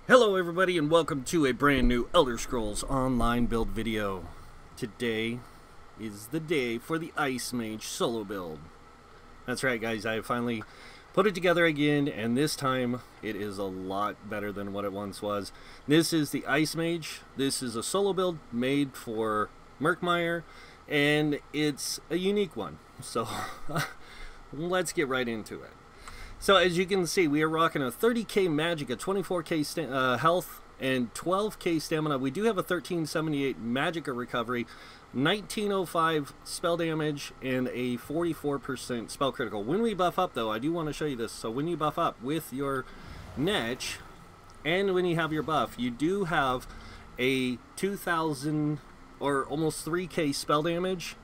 Hello everybody and welcome to a brand new Elder Scrolls Online build video. Today is the day for the Ice Mage solo build. That's right guys, I finally put it together again, and this time it is a lot better than what it once was. This is the Ice Mage. This is a solo build made for Murkmire, and it's a unique one. So let's get right into it. So as you can see, we are rocking a 30k magic, a 24k health, and 12k stamina. We do have a 1378 magica recovery, 1905 spell damage, and a 44% spell critical. When we buff up though, I do want to show you this. So when you buff up with your niche, and when you have your buff, you do have a 2000 or almost 3k spell damage,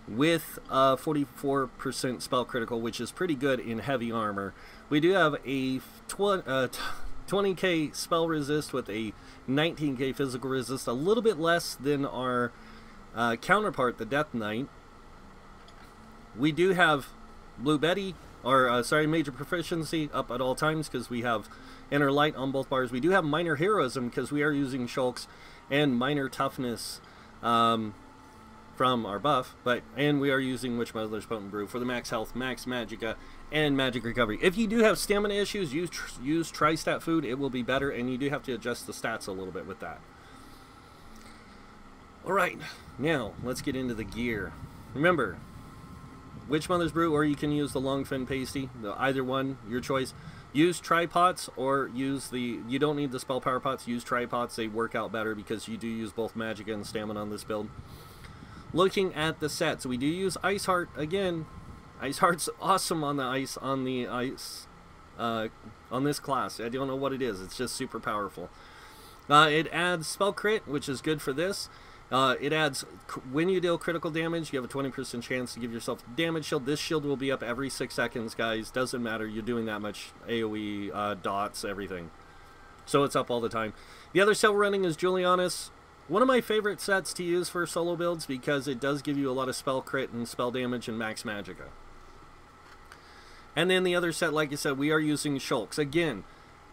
with 44% spell critical, which is pretty good in heavy armor. We do have a 20k spell resist with a 19k physical resist, a little bit less than our counterpart, the Death Knight. We do have Blue Betty, or Major Proficiency up at all times because we have Inner Light on both bars. We do have Minor Heroism because we are using Shulks, and Minor Toughness from our buff, and we are using Witch Mother's Potent Brew for the max health, max magica, and magic recovery. If you do have stamina issues, use Tri-Stat food. It will be better, and you do have to adjust the stats a little bit with that. Alright, now let's get into the gear. Remember, Witch Mother's Brew, or you can use the Longfin Pasty, either one, your choice. Use Tri-Pots, or use you don't need the Spell Power Pots, use Tri-Pots. They work out better because you do use both magica and stamina on this build. Looking at the sets, we do use Ice Heart again. Ice Heart's awesome on this class. I don't know what it is. It's just super powerful. It adds spell crit, which is good for this. It adds when you deal critical damage, you have a 20% chance to give yourself damage shield. This shield will be up every 6 seconds, guys. Doesn't matter. You're doing that much AoE, dots, everything. So it's up all the time. The other set we're running is Julianus. One of my favorite sets to use for solo builds because it does give you a lot of spell crit and spell damage and max magica. And then the other set, like I said, we are using Shulks. Again,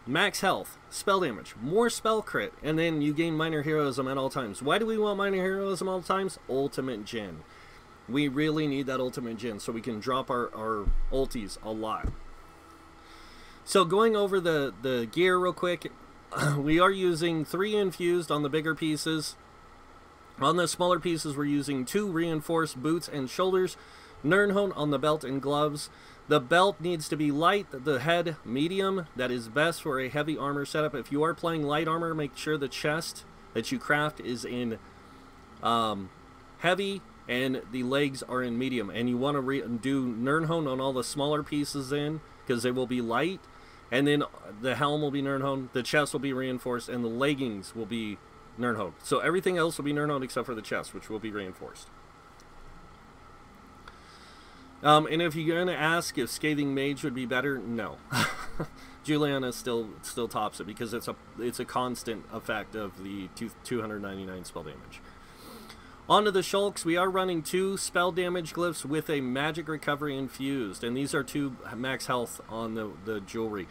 max health, spell damage, more spell crit, and then you gain Minor Heroism at all times. Why do we want Minor Heroism all the times? Ultimate Gen. We really need that Ultimate Gen so we can drop our ultis a lot. So going over the gear real quick, we are using 3 infused on the bigger pieces. On the smaller pieces, we're using 2 reinforced boots and shoulders. Nirnhone on the belt and gloves. The belt needs to be light, the head medium. That is best for a heavy armor setup. If you are playing light armor, make sure the chest that you craft is in heavy and the legs are in medium. And you want to do Nirnhone on all the smaller pieces in because they will be light. And then the helm will be Nirnhone, the chest will be reinforced, and the leggings will be Nirnhone. So everything else will be Nirnhone except for the chest, which will be reinforced. And if you're going to ask if Scathing Mage would be better, no. Juliana still tops it because it's a constant effect of the 299 spell damage. Onto the Shulks, we are running 2 spell damage glyphs with a magic recovery infused, and these are 2 max health on the jewelry.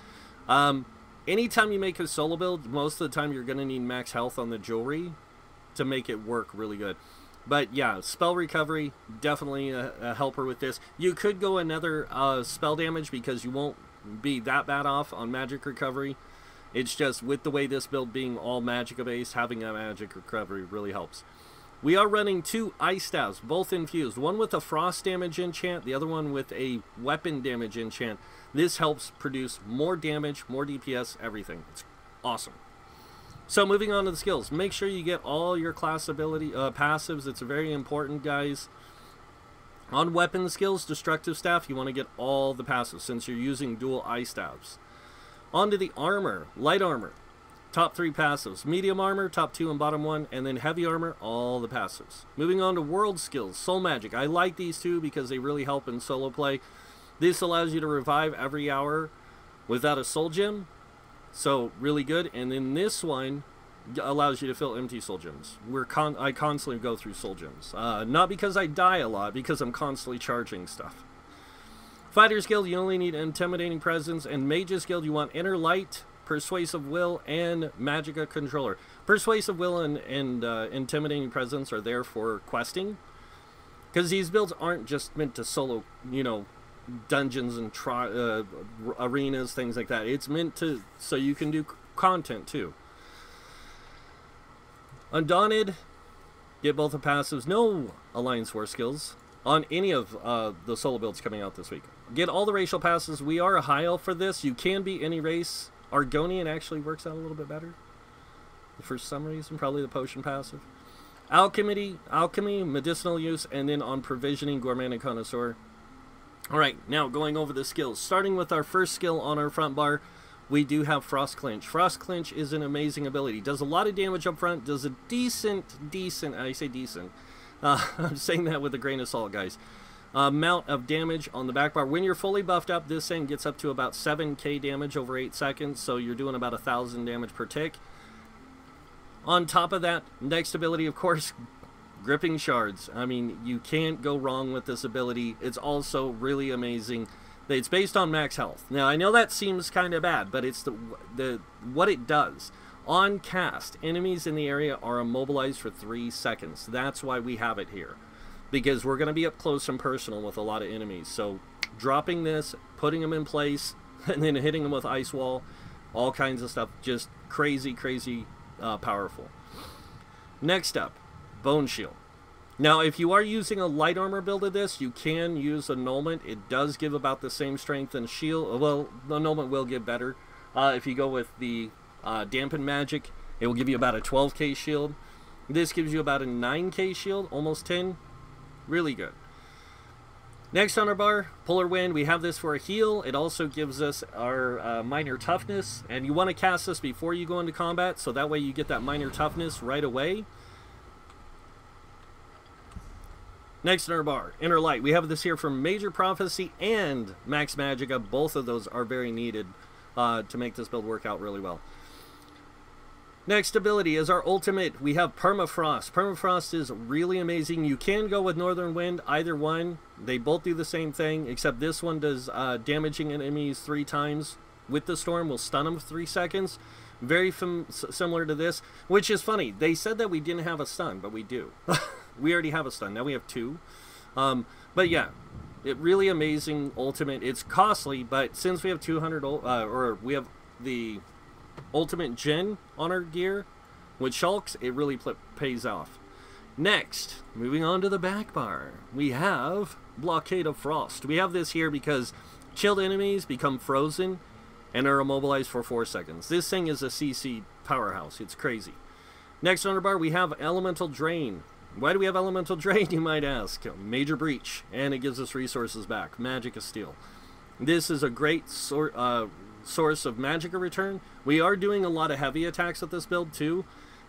Anytime you make a solo build, most of the time you're going to need max health on the jewelry to make it work really good. But yeah, spell recovery, definitely a helper with this. You could go another spell damage because you won't be that bad off on magic recovery. It's just with the way this build being all magica based, having a magic recovery really helps. We are running 2 ice staves, both infused. One with a frost damage enchant, the other one with a weapon damage enchant. This helps produce more damage, more DPS, everything. It's awesome. So moving on to the skills. Make sure you get all your class ability passives. It's very important, guys. On weapon skills, destructive staff, you want to get all the passives since you're using dual ice staves. On to the armor, light armor. Top 3 passives. Medium armor, top 2 and bottom 1, and then heavy armor, all the passives. Moving on to world skills. Soul magic. I like these 2 because they really help in solo play. This allows you to revive every hour without a soul gem. So, really good. And then this one allows you to fill empty soul gems. I constantly go through soul gems. Not because I die a lot, because I'm constantly charging stuff. Fighter's Guild, you only need Intimidating Presence. And Mage's Guild, you want Inner Light, Persuasive Will, and Magicka Controller. Persuasive Will and Intimidating Presence are there for questing, because these builds aren't just meant to solo, you know, dungeons and arenas, things like that. It's meant to, so you can do content too. Undaunted, get both the passives, no Alliance War skills on any of the solo builds coming out this week. Get all the racial passes. We are a high elf for this. You can be any race. Argonian actually works out a little bit better for some reason, probably the potion passive. Alchemy, medicinal use, and then on provisioning, gourmet and connoisseur. Alright, now going over the skills. Starting with our first skill on our front bar, we do have Frost Clinch. Frost Clinch is an amazing ability. Does a lot of damage up front, does a decent, I say decent, I'm saying that with a grain of salt, guys, amount of damage on the back bar. When you're fully buffed up, this thing gets up to about 7k damage over 8 seconds, so you're doing about 1,000 damage per tick. On top of that, next ability, of course, Gripping Shards. I mean, you can't go wrong with this ability. It's also really amazing. It's based on max health. Now, I know that seems kind of bad, but it's what it does. On cast, enemies in the area are immobilized for 3 seconds. That's why we have it here, because we're going to be up close and personal with a lot of enemies. So dropping this, putting them in place, and then hitting them with Ice Wall, all kinds of stuff, just crazy, crazy powerful. Next up, Bone Shield. Now, if you are using a light armor build of this, you can use Annulment. It does give about the same strength and shield. Well, the Annulment will give better. If you go with the Dampen Magic, it will give you about a 12k shield. This gives you about a 9k shield, almost 10. Really good. Next on our bar, Polar Wind. We have this for a heal. It also gives us our minor toughness. And you want to cast this before you go into combat, so that way you get that minor toughness right away. Next in our bar, Inner Light. We have this here for Major Prophecy and Max Magicka. Both of those are very needed to make this build work out really well. Next ability is our ultimate. We have Permafrost. Permafrost is really amazing. You can go with Northern Wind, either one. They both do the same thing, except this one does damaging enemies 3 times with the storm. Will stun them for 3 seconds. Very similar to this, which is funny. They said that we didn't have a stun, but we do. We already have a stun. Now we have 2. But yeah, it really amazing ultimate. It's costly, but since we have 200, or we have the ultimate gen on our gear with Shulks, it really pays off. Next, moving on to the back bar, we have Blockade of Frost. We have this here because chilled enemies become frozen and are immobilized for 4 seconds. This thing is a CC powerhouse. It's crazy. Next on our bar, we have Elemental Drain. Why do we have Elemental Drain, you might ask? Major Breach, and it gives us resources back. Magicka Steel. This is a great source of Magicka return. We are doing a lot of heavy attacks with this build too,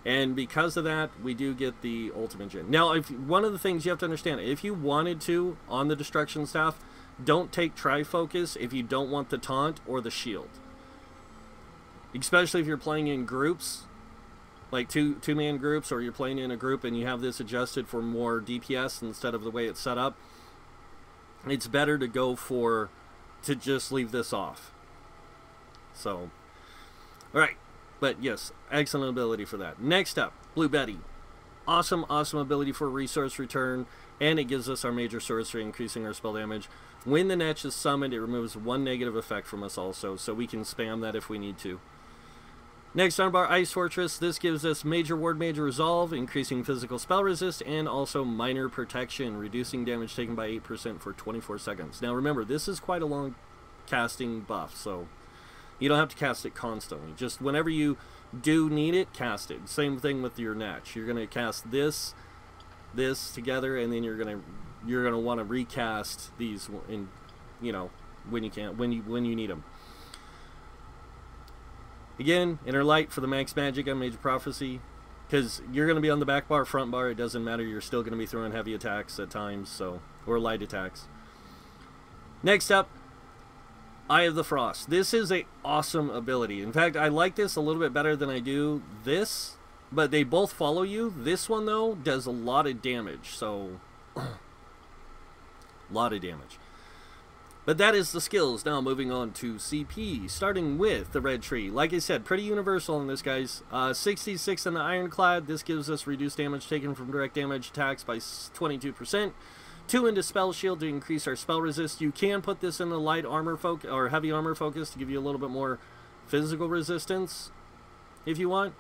and because of that, we do get the ultimate gen. Now, one of the things you have to understand, if you wanted to, on the Destruction Staff, don't take Trifocus if you don't want the taunt or the shield. Especially if you're playing in groups, like two-man groups, or you're playing in a group and you have this adjusted for more DPS instead of the way it's set up. It's better to go to just leave this off. So, alright. But yes, excellent ability for that. Next up, Blue Betty. Awesome, awesome ability for resource return, and it gives us our major sorcery, increasing our spell damage. When the Netch is summoned, it removes 1 negative effect from us also, so we can spam that if we need to. Next on our Ice Fortress, this gives us Major Ward, Major Resolve, increasing physical spell resist, and also minor protection, reducing damage taken by 8% for 24 seconds. Now remember, this is quite a long casting buff, so you don't have to cast it constantly. Just whenever you do need it, cast it. Same thing with your Netch. You're gonna cast this together, and then you're gonna want to recast these in, you know, when you need them. Again, Inner Light for the Max Magicka, Major Prophecy, because you're going to be on the back bar, front bar, it doesn't matter. You're still going to be throwing heavy attacks at times, so, or light attacks. Next up, Eye of the Frost. This is an awesome ability. In fact, I like this a little bit better than I do this, but they both follow you. This one, though, does a lot of damage, so a lot of damage. But that is the skills. Now moving on to CP, starting with the red tree. Like I said, pretty universal in this, guys. 66 in the ironclad. This gives us reduced damage taken from direct damage attacks by 22%. 2 into spell shield to increase our spell resist. You can put this in the light armor or heavy armor focus to give you a little bit more physical resistance if you want.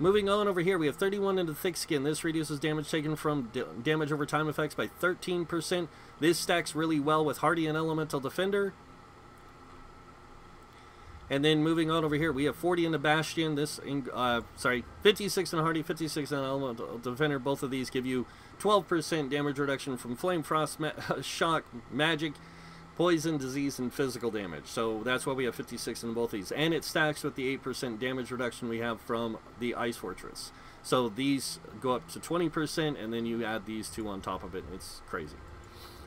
Moving on over here, we have 31 into thick skin. This reduces damage taken from damage over time effects by 13%. This stacks really well with Hardy and Elemental Defender. And then moving on over here, we have 40 into Bastion. 56 in Hardy, 56 in Elemental Defender. Both of these give you 12% damage reduction from Flame Frost, Shock, Magic, Poison, Disease, and Physical damage. So that's why we have 56 in both these. And it stacks with the 8% damage reduction we have from the Ice Fortress. So these go up to 20%, and then you add these two on top of it. It's crazy.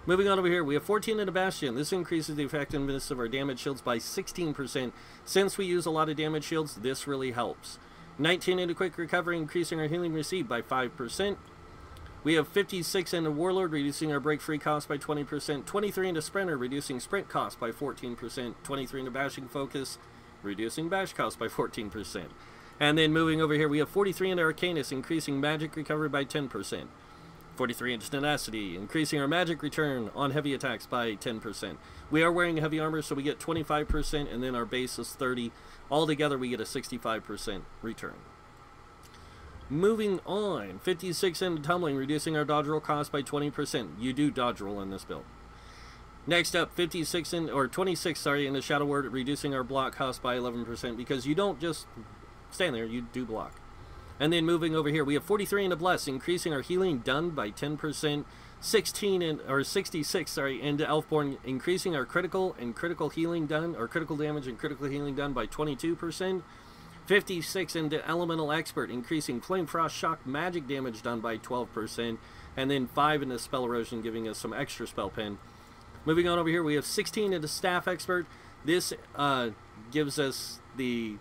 Moving on over here, we have 14 into Bastion. This increases the effectiveness of our damage shields by 16%. Since we use a lot of damage shields, this really helps. 19 into Quick Recovery, increasing our healing received by 5%. We have 56 into Warlord, reducing our break free cost by 20%. 23 into Sprinter, reducing sprint cost by 14%. 23 into Bashing Focus, reducing bash cost by 14%. And then moving over here, we have 43 into Arcanus, increasing magic recovery by 10%. 43 into Tenacity, increasing our magic return on heavy attacks by 10%. We are wearing heavy armor, so we get 25%, and then our base is 30. Altogether, we get a 65% return. Moving on, 56 into Tumbling, reducing our dodge roll cost by 20%. You do dodge roll in this build. Next up, 26 in, or 26, sorry, in the Shadow Word, reducing our block cost by 11%, because you don't just stand there, you do block. And then moving over here, we have 43 into Bless, increasing our healing done by 10%. 66, sorry, into Elfborn, increasing our critical and critical healing done, or critical damage and critical healing done by 22%. 56 into Elemental Expert, increasing Flame Frost, Shock, Magic damage done by 12%. And then 5 into Spell Erosion, giving us some extra spell pen. Moving on over here, we have 16 into Staff Expert. This gives us the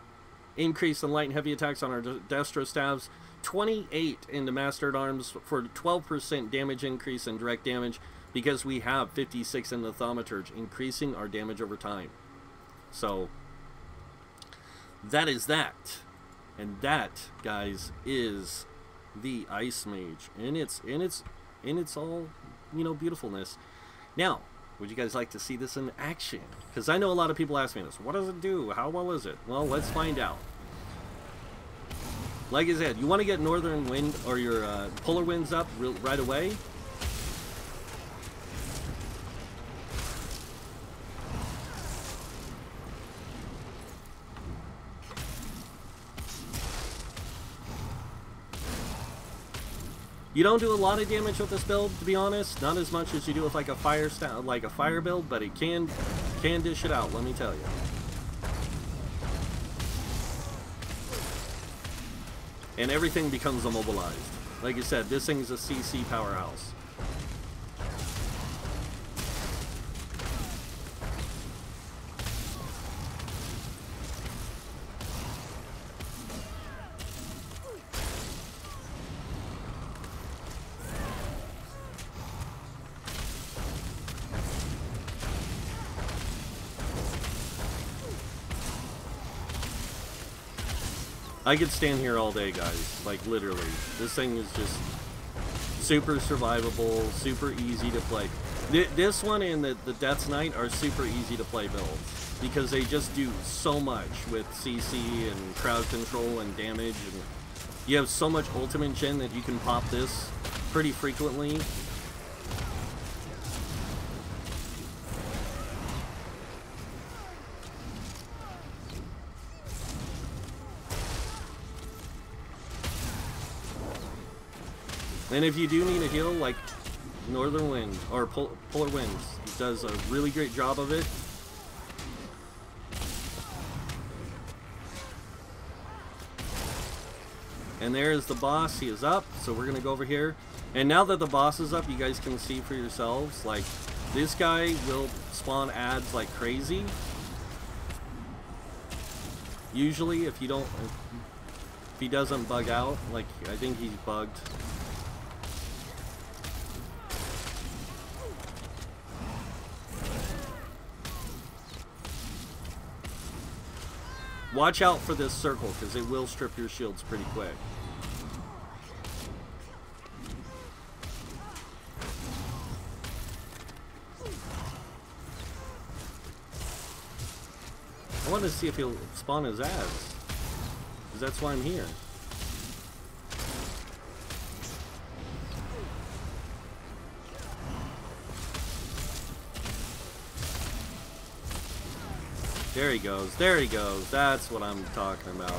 increase in light and heavy attacks on our Destro Staves. 28 into Mastered Arms for 12% damage increase in direct damage, because we have 56 into Thaumaturge, increasing our damage over time. So that is that. And that, guys, is the Ice Mage in its all, you know, beautifulness. Now, would you guys like to see this in action? Because I know a lot of people ask me this. What does it do? How well is it? Well, let's find out. Like I said, you want to get Northern Wind or your Polar Winds up right away. You don't do a lot of damage with this build, to be honest. Not as much as you do with like a fire build, but it can dish it out, let me tell you. And everything becomes immobilized. Like I said, this thing's a CC powerhouse. I could stand here all day, guys. Like, literally. This thing is just super survivable, super easy to play. This one and the Death's Knight are super easy to play builds, because they just do so much with CC and crowd control and damage. And you have so much ultimate gen that you can pop this pretty frequently. And if you do need a heal, like Northern Wind or Polar Winds does a really great job of it. And there is the boss. He is up. So we're going to go over here. And now that the boss is up, you guys can see for yourselves. Like, this guy will spawn adds like crazy. Usually, if he doesn't bug out, like, I think he's bugged. Watch out for this circle, because it will strip your shields pretty quick. I want to see if he'll spawn his ads, because that's why I'm here. There he goes, there he goes. That's what I'm talking about.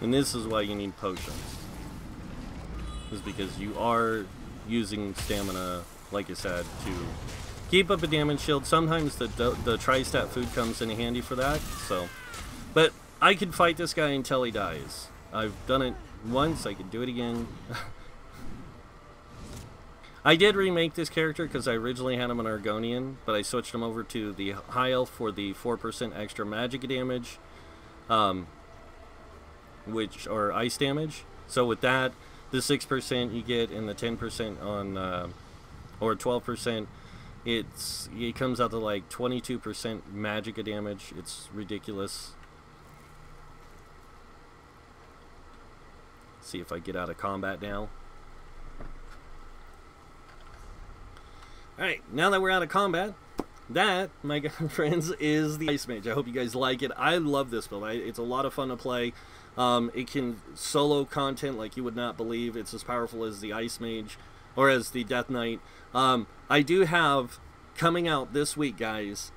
And this is why you need potions. Is because you are using stamina, like I said, to keep up a damage shield. Sometimes the tri-stat food comes in handy for that. So, but I can fight this guy until he dies. I've done it once, I can do it again. I did remake this character because I originally had him an Argonian, but I switched him over to the high elf for the 4% extra magic damage. Or ice damage. So with that, the 6% you get and the 10% on, or 12%, it comes out to like 22% magic damage. It's ridiculous. See if I get out of combat now. Alright, now that we're out of combat, that, my friends, is the Ice Mage. I hope you guys like it. I love this build. It's a lot of fun to play. It can solo content like you would not believe. It's as powerful as the Ice Mage, or as the Death Knight. I do have, coming out this week, guys,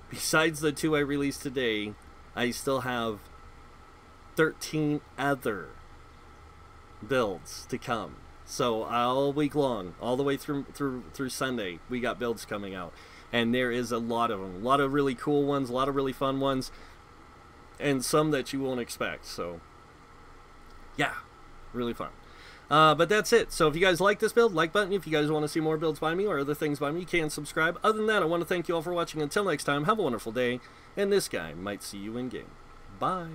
besides the 2 I released today, I still have 13 other builds to come. So all week long, all the way through Sunday, we got builds coming out. And there is a lot of them. A lot of really cool ones, a lot of really fun ones, and some that you won't expect. So, yeah, really fun. But that's it. So if you guys like this build, like button. If you guys want to see more builds by me or other things by me, you can subscribe. Other than that, I want to thank you all for watching. Until next time, have a wonderful day, and this guy might see you in game. Bye.